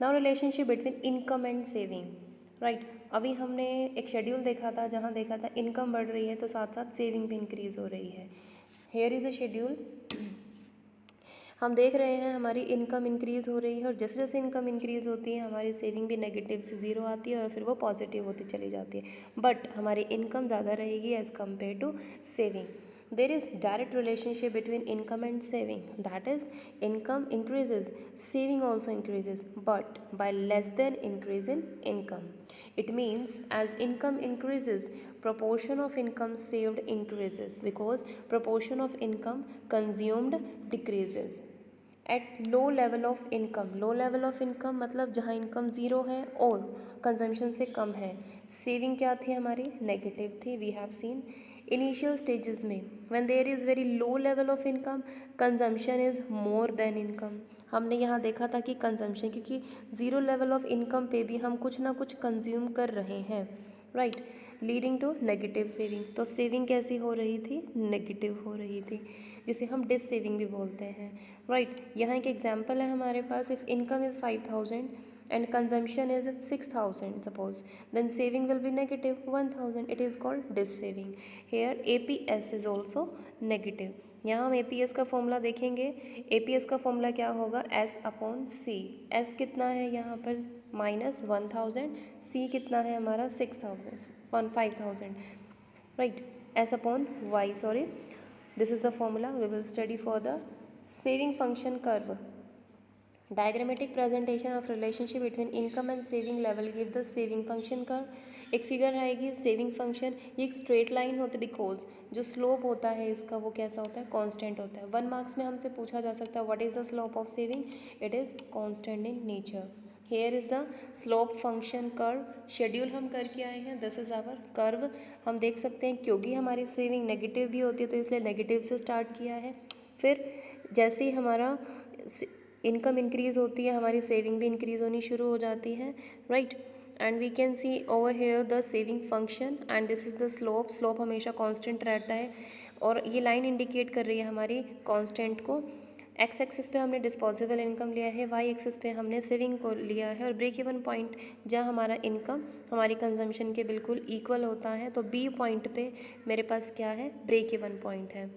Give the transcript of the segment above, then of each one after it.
Now relationship between income and saving, right. अभी हमने एक शेड्यूल देखा था जहाँ देखा था इनकम बढ़ रही है तो साथ साथ सेविंग भी इंक्रीज हो रही है। Here is a schedule. हम देख रहे हैं हमारी इनकम इंक्रीज़ हो रही है और जैसे जैसे इनकम इंक्रीज़ होती है हमारी सेविंग भी नेगेटिव से ज़ीरो आती है और फिर वो पॉजिटिव होती चली जाती है। बट हमारी इनकम ज़्यादा रहेगी as compare to saving. There is direct relationship between income and saving, that is income increases, saving also increases, but by less than increase in income. It means as income increases, proportion of income saved increases because proportion of income consumed decreases. At low level of income, low level of income मतलब जहाँ income zero है और consumption से कम है। Saving क्या थी हमारी, negative थी। We have seen initial stages में when there is very low level of income consumption is more than income. हमने यहाँ देखा था कि कंजम्पशन, क्योंकि ज़ीरो लेवल ऑफ इनकम पे भी हम कुछ ना कुछ कंज्यूम कर रहे हैं, right, leading to negative saving. तो सेविंग कैसी हो रही थी, नेगेटिव हो रही थी, जिसे हम डिस सेविंग भी बोलते हैं, राइट। यहाँ एक एग्जांपल है हमारे पास, if income is 5000 and consumption is 6000 suppose, then saving will be negative 1000. It is called dis saving. Here APS is also negative. यहाँ हम APS का फॉर्मूला देखेंगे। APS का फॉर्मूला क्या होगा, S अपॉन C। S कितना है यहाँ पर -1000, C कितना है हमारा 5000, right, S upon Y, sorry, this is the formula we will study for the saving function curve. Diagrammatic presentation of relationship between income and saving level give the saving function curve। एक figure आएगी saving function, ये एक straight line होती है because जो slope होता है इसका वो कैसा होता है, कांस्टेंट होता है। 1 मार्क्स में हमसे पूछा जा सकता है what is the slope of saving, it is constant in nature. Here is the slope function curve, schedule हम करके आए हैं, दिस इज़ आवर कर्व। हम देख सकते हैं क्योंकि हमारी सेविंग नेगेटिव भी होती है तो इसलिए नेगेटिव से स्टार्ट किया है। फिर जैसे ही हमारा इनकम इंक्रीज़ होती है हमारी सेविंग भी इंक्रीज़ होनी शुरू हो जाती है, right. And we can see over here the saving function and this is the slope. Slope हमेशा कांस्टेंट रहता है और ये लाइन इंडिकेट कर रही है हमारी कांस्टेंट को। एक्स एक्सिस पे हमने डिस्पोजेबल इनकम लिया है, वाई एक्सिस पे हमने सेविंग को लिया है और ब्रेक इवन पॉइंट जहाँ हमारा इनकम हमारी कंजम्पशन के बिल्कुल इक्वल होता है तो बी पॉइंट पे मेरे पास क्या है, ब्रेक इवन पॉइंट है।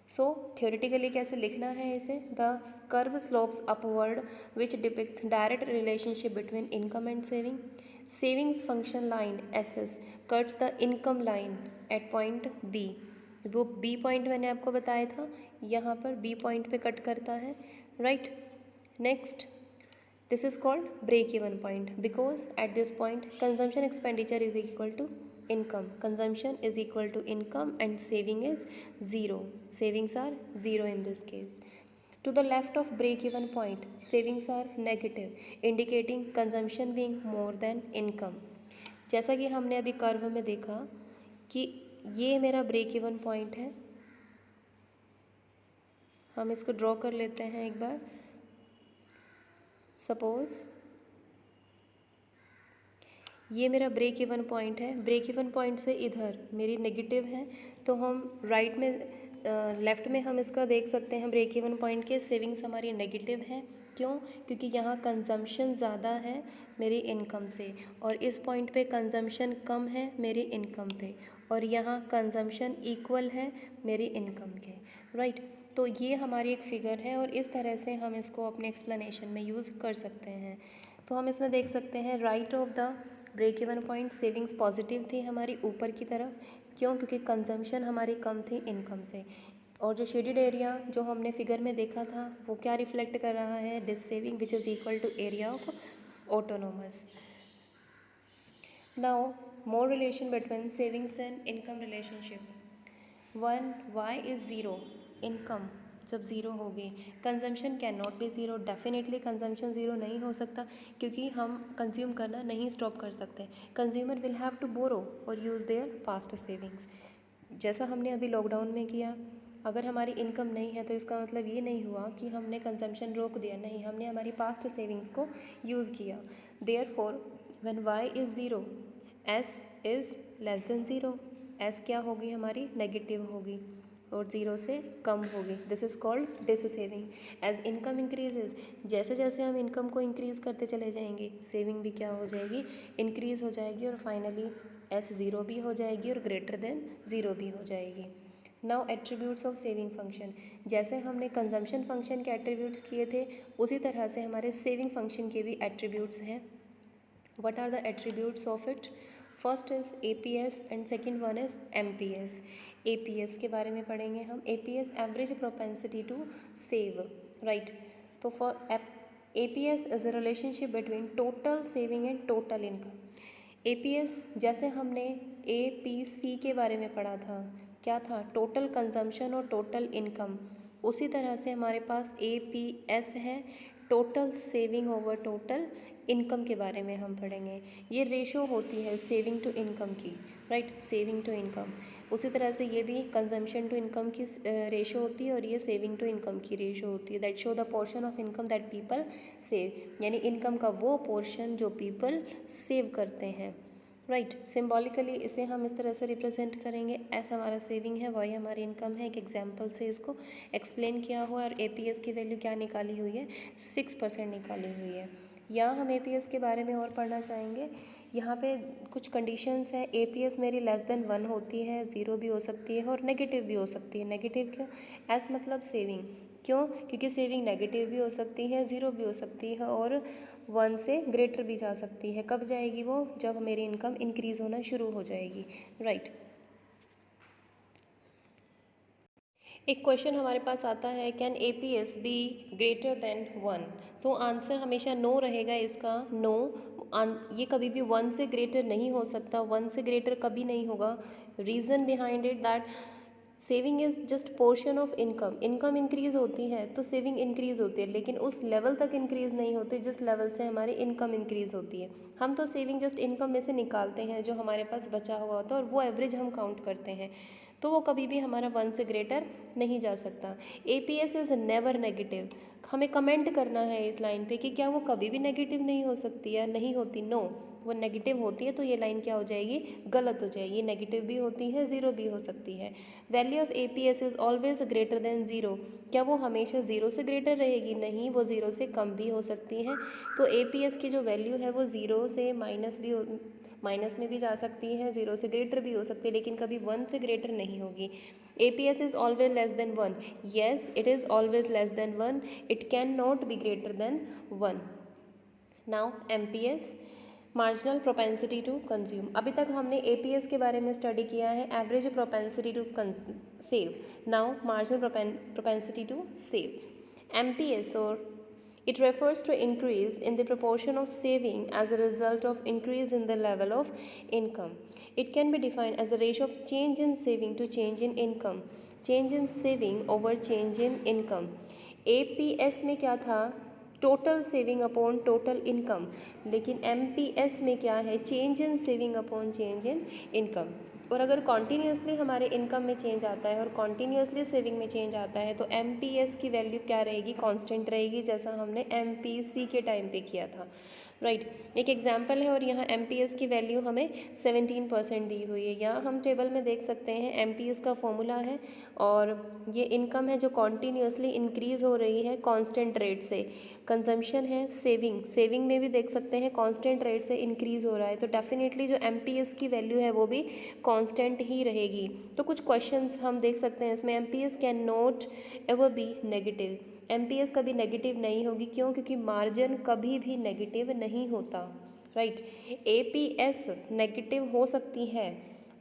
सो थियोरेटिकली कैसे लिखना है इसे, the curve slopes upward which depicts direct relationship between income and saving. Savings function line S S cuts the income line at point B. वो बी पॉइंट मैंने आपको बताया था, यहाँ पर बी पॉइंट पे कट करता है, right. Next, this is called break even point because at this point consumption expenditure is equal to income, consumption is equal to income and saving is zero, savings are zero in this case. To the left of break even point savings are negative indicating consumption being more than income। जैसा कि हमने अभी curve में देखा कि ये मेरा break even point है, हम इसको ड्रॉ कर लेते हैं एक बार। सपोज ये मेरा ब्रेक इवन पॉइंट है, ब्रेक इवन पॉइंट से इधर मेरी नेगेटिव है तो हम राइट में लेफ़्ट में हम इसका देख सकते हैं ब्रेक इवन पॉइंट के सेविंग्स हमारी नेगेटिव है। क्यों, क्योंकि यहाँ कंजम्पशन ज़्यादा है मेरी इनकम से और इस पॉइंट पे कंजम्पशन कम है मेरी इनकम पे और यहाँ कंजम्पशन इक्वल है मेरी इनकम के, राइट। तो ये हमारी एक फिगर है और इस तरह से हम इसको अपने एक्सप्लेनेशन में यूज़ कर सकते हैं। तो हम इसमें देख सकते हैं right of the break even point savings positive थी हमारी ऊपर की तरफ, क्यों, क्योंकि कंजम्पशन हमारी कम थी इनकम से। और जो शेडेड एरिया जो हमने फिगर में देखा था वो क्या रिफ्लेक्ट कर रहा है, dissaving which is equal to area of autonomous. Now more relation between savings and income relationship. One, Y is zero, income जब ज़ीरो होगी, consumption can not be zero, definitely consumption zero नहीं हो सकता क्योंकि हम consume करना नहीं stop कर सकते। Consumer will have to borrow और यूज़ देयर पास्ट सेविंग्स, जैसा हमने अभी लॉकडाउन में किया। अगर हमारी इनकम नहीं है तो इसका मतलब ये नहीं हुआ कि हमने कंजम्पशन रोक दिया, नहीं, हमने हमारी पास्ट सेविंग्स को यूज़ किया। Therefore when y is zero s is less than zero, s क्या होगी हमारी, नेगेटिव होगी, और 0 से कम होगी। This is called dissaving. As income increases, जैसे जैसे हम इनकम को इंक्रीज़ करते चले जाएंगे सेविंग भी क्या हो जाएगी, इंक्रीज़ हो जाएगी और फाइनली एस 0 भी हो जाएगी और ग्रेटर देन 0 भी हो जाएगी। Now attributes of saving function, जैसे हमने कंजम्पशन फंक्शन के एट्रीब्यूट्स किए थे उसी तरह से हमारे सेविंग फंक्शन के भी एट्रीब्यूट्स हैं। What are the attributes of it? First is APS and second one is MPS. APS के बारे में पढ़ेंगे हम। APS average propensity to save, right? तो for APS is a relationship between total saving and total income. APS जैसे हमने APC के बारे में पढ़ा था, क्या था, टोटल कंजम्पशन और टोटल इनकम, उसी तरह से हमारे पास APS है, total saving over total income के बारे में हम पढ़ेंगे। ये रेशो होती है सेविंग टू इनकम की, राइट, सेविंग टू इनकम। उसी तरह से ये भी कंजम्पशन टू इनकम की रेशो होती है और ये सेविंग टू इनकम की रेशो होती है। That show the portion of income that people save, यानी इनकम का वो पोर्शन जो पीपल सेव करते हैं, राइट। सिम्बॉलिकली इसे हम इस तरह से रिप्रेजेंट करेंगे, ऐसा हमारा सेविंग है, वही हमारी इनकम है। एक एग्जांपल से इसको एक्सप्लेन किया हुआ है और एपीएस की वैल्यू क्या निकाली हुई है, 6% निकाली हुई है। यहाँ हम एपीएस के बारे में और पढ़ना चाहेंगे। यहाँ पे कुछ कंडीशंस है, एपीएस मेरी लेस देन 1 होती है, 0 भी हो सकती है और नेगेटिव भी हो सकती है। नेगेटिव क्यों, एस मतलब सेविंग, क्यों, क्योंकि सेविंग नेगेटिव भी हो सकती है, 0 भी हो सकती है और 1 से ग्रेटर भी जा सकती है। कब जाएगी वो, जब मेरी इनकम इंक्रीज़ होना शुरू हो जाएगी, राइट। एक क्वेश्चन हमारे पास आता है, can APS be greater than 1? तो आंसर हमेशा नो रहेगा इसका, नो। ये कभी भी 1 से ग्रेटर नहीं हो सकता, 1 से ग्रेटर कभी नहीं होगा। Reason behind it that saving is just portion of income. Income increase होती है तो सेविंग इंक्रीज़ होती है, लेकिन उस लेवल तक इंक्रीज़ नहीं होती जिस लेवल से हमारी इनकम इंक्रीज़ होती है। हम तो सेविंग जस्ट इनकम में से निकालते हैं जो हमारे पास बचा हुआ होता है और वो एवरेज हम काउंट करते हैं, तो वो कभी भी हमारा 1 से ग्रेटर नहीं जा सकता। APS is never negative. हमें कमेंट करना है इस लाइन पे कि क्या वो कभी भी नेगेटिव नहीं हो सकती या नहीं होती। नो, वो नेगेटिव होती है तो ये लाइन क्या हो जाएगी, गलत हो जाएगी। नेगेटिव भी होती है, 0 भी हो सकती है। Value of APS is always greater than 0। क्या वो हमेशा 0 से ग्रेटर रहेगी? नहीं, वो 0 से कम भी हो सकती है। तो एपीएस की जो वैल्यू है वो 0 से माइनस में भी जा सकती है, 0 से ग्रेटर भी हो सकती है, लेकिन कभी 1 से ग्रेटर नहीं होगी। APS is always less than 1. Yes, it is always less than 1. It cannot be greater than 1. Now MPS, marginal propensity to consume. अभी तक हमने APS के बारे में स्टडी किया है, average propensity to save. Now marginal propensity to save. MPS और it refers to increase in the proportion of saving as a result of increase in the level of income. It can be defined as a ratio of change in saving to change in income. Change in saving over change in income. APS में क्या था, total saving upon total income, लेकिन MPS में क्या है, change in saving upon change in income. और अगर continuously हमारे इनकम में चेंज आता है और कॉन्टीन्यूसली सेविंग में चेंज आता है तो MPS की वैल्यू क्या रहेगी, कांस्टेंट रहेगी, जैसा हमने MPC के टाइम पे किया था, राइट। एक एग्जांपल है और यहाँ MPS की वैल्यू हमें 17% दी हुई है। यहाँ हम टेबल में देख सकते हैं MPS का फॉर्मूला है और ये इनकम है जो कॉन्टीन्यूसली इंक्रीज़ हो रही है कांस्टेंट रेट से। कंजम्पशन है, सेविंग में भी देख सकते हैं कांस्टेंट रेट से इंक्रीज़ हो रहा है, तो डेफिनेटली जो MPS की वैल्यू है वो भी कांस्टेंट ही रहेगी। तो कुछ क्वेश्चंस हम देख सकते हैं इसमें, MPS can not ever be negative. MPS कभी नेगेटिव नहीं होगी, क्यों, क्योंकि मार्जिन कभी भी नेगेटिव नहीं होता, राइट। APS नेगेटिव हो सकती है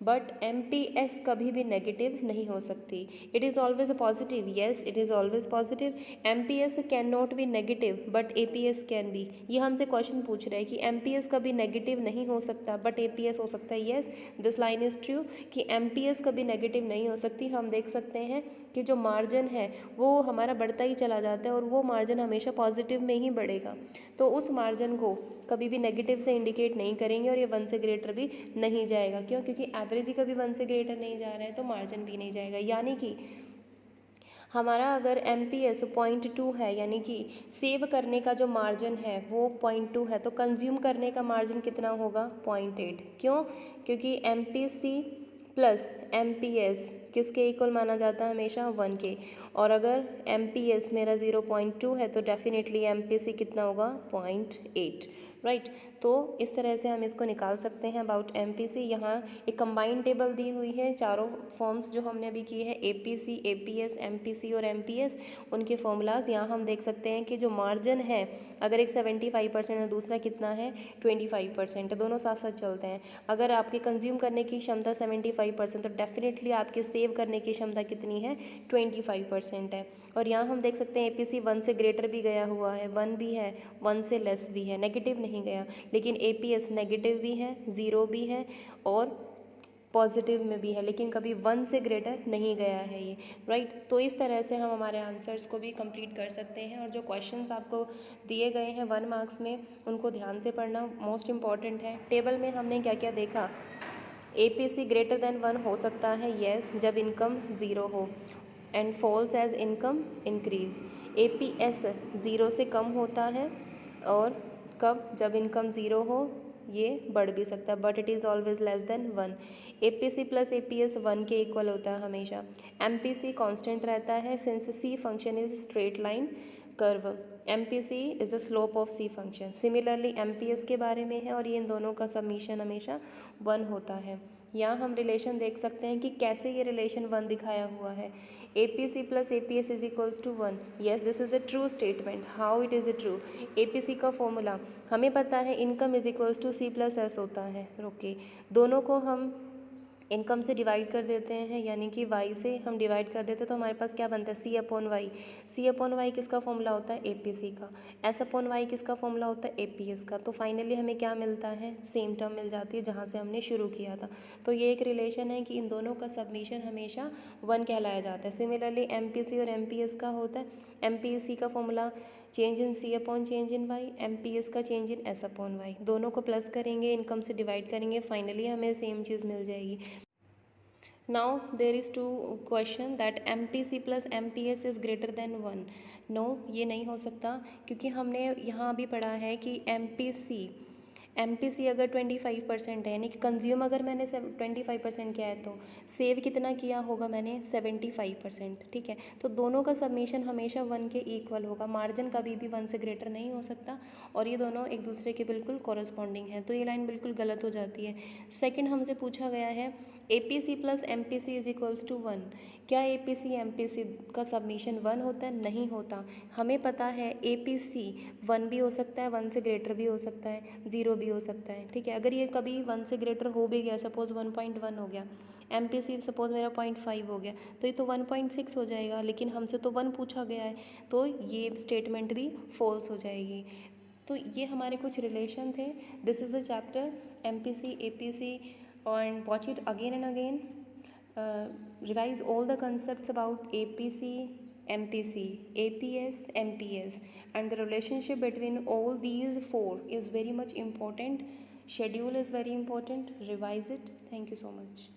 बट MPS कभी भी नेगेटिव नहीं हो सकती। It is always positive, yes it is always positive. MPS can not B negative but APS can be. ये हमसे क्वेश्चन पूछ रहे हैं कि MPS कभी नेगेटिव नहीं हो सकता बट APS हो सकता है। Yes, this line is true कि MPS कभी नेगेटिव नहीं हो सकती। हम देख सकते हैं कि जो मार्जिन है वो हमारा बढ़ता ही चला जाता है और वो मार्जिन हमेशा पॉजिटिव में ही बढ़ेगा, तो उस मार्जिन को कभी भी नेगेटिव से इंडिकेट नहीं करेंगे और ये 1 से ग्रेटर भी नहीं जाएगा। क्यों, क्योंकि एवरेज ही कभी 1 से ग्रेटर नहीं जा रहा है तो मार्जिन भी नहीं जाएगा। यानी कि हमारा अगर MPS 0.2 है, यानी कि सेव करने का जो मार्जिन है वो 0.2 है, तो कंज्यूम करने का मार्जिन कितना होगा, 0.8। क्यों, क्योंकि MPC प्लस MPS किसके इक्वल माना जाता है हमेशा 1 के। और अगर MPS मेरा 0.2 है तो डेफिनेटली MPC कितना होगा 0.8, राइट। तो इस तरह से हम इसको निकाल सकते हैं अबाउट MPC। यहाँ एक कंबाइंड टेबल दी हुई है, चारों फॉर्म्स जो हमने अभी किए हैं APC, APS, MPC और MPS, उनके फॉर्मूलाज यहाँ हम देख सकते हैं कि जो मार्जिन है अगर एक 75% और दूसरा कितना है 25%, दोनों साथ साथ चलते हैं। अगर आपके कंज्यूम करने की क्षमता 75% तो डेफिनेटली आपके सेव करने की क्षमता कितनी है 25% है। और यहाँ हम देख सकते हैं APC 1 से ग्रेटर भी गया हुआ है, 1 भी है, 1 से लेस भी है, नेगेटिव नहीं गया। लेकिन APS नेगेटिव भी है, 0 भी है और पॉजिटिव में भी है, लेकिन कभी 1 से ग्रेटर नहीं गया है ये, राइट। तो इस तरह से हम हमारे आंसर्स को भी कंप्लीट कर सकते हैं। और जो क्वेश्चंस आपको दिए गए हैं 1 मार्क्स में उनको ध्यान से पढ़ना मोस्ट इम्पॉर्टेंट है। टेबल में हमने क्या क्या देखा, APC ग्रेटर देन 1 हो सकता है येस जब इनकम 0 हो and falls as income increase. APS 0 से कम होता है और कब, जब इनकम 0 हो, ये बढ़ भी सकता है but it is always less than 1। APC plus APS 1 के इक्वल होता है हमेशा। MPC कांस्टेंट रहता है since C function is straight line curve. MPC is the slope of C function. Similarly MPS के बारे में है और ये इन दोनों का समीशन हमेशा 1 होता है। यहाँ हम रिलेशन देख सकते हैं कि कैसे ये रिलेशन 1 दिखाया हुआ है। APC plus APS is equals to 1। Yes this is a true statement. How it is a true, APC का फॉर्मूला हमें पता है income is equals to C plus S होता है। ओके, दोनों को हम इनकम से डिवाइड कर देते हैं, यानी कि y से हम डिवाइड कर देते हैं तो हमारे पास क्या बनता है C/Y। C/Y किसका फॉर्मूला होता है APC का। S/Y किसका फॉर्मूला होता है APS का। तो फाइनली हमें क्या मिलता है, सेम टर्म मिल जाती है जहाँ से हमने शुरू किया था। तो ये एक रिलेशन है कि इन दोनों का सबमिशन हमेशा 1 कहलाया जाता है। सिमिलरली MPC और MPS का होता है, MPC का formula change in C upon change in Y, MPS का change in S upon Y। दोनों को प्लस करेंगे, इनकम से डिवाइड करेंगे, फाइनली हमें सेम चीज़ मिल जाएगी। Now there is two question that MPC plus MPS is greater than 1। No, ये नहीं हो सकता क्योंकि हमने यहाँ भी पढ़ा है कि MPC अगर 25% है, यानी कि कंज्यूम अगर मैंने 25% किया है तो सेव कितना किया होगा मैंने 75%, ठीक है। तो दोनों का सबमिशन हमेशा 1 के इक्वल होगा, मार्जिन कभी भी 1 से ग्रेटर नहीं हो सकता और ये दोनों एक दूसरे के बिल्कुल कॉरस्पॉन्डिंग है, तो ये लाइन बिल्कुल गलत हो जाती है। सेकंड हमसे पूछा गया है APC plus MPC is equals to 1। क्या APC MPC का सबमिशन 1 होता है? नहीं होता। हमें पता है APC 1 भी हो सकता है, 1 से ग्रेटर भी हो सकता है, 0 भी हो सकता है, ठीक है। अगर ये कभी 1 से ग्रेटर हो भी गया, सपोज 1.1 हो गया, MPC सपोज मेरा 0.5 हो गया, तो ये तो 1.6 हो जाएगा, लेकिन हमसे तो 1 पूछा गया है, तो ये स्टेटमेंट भी फॉल्स हो जाएगी। तो ये हमारे कुछ रिलेशन थे। This is the chapter MPC APC and watch it again and again. Revise all the concepts about APC, MPC, APS, MPS, and the relationship between all these four is very much important. Schedule is very important. Revise it. Thank you so much.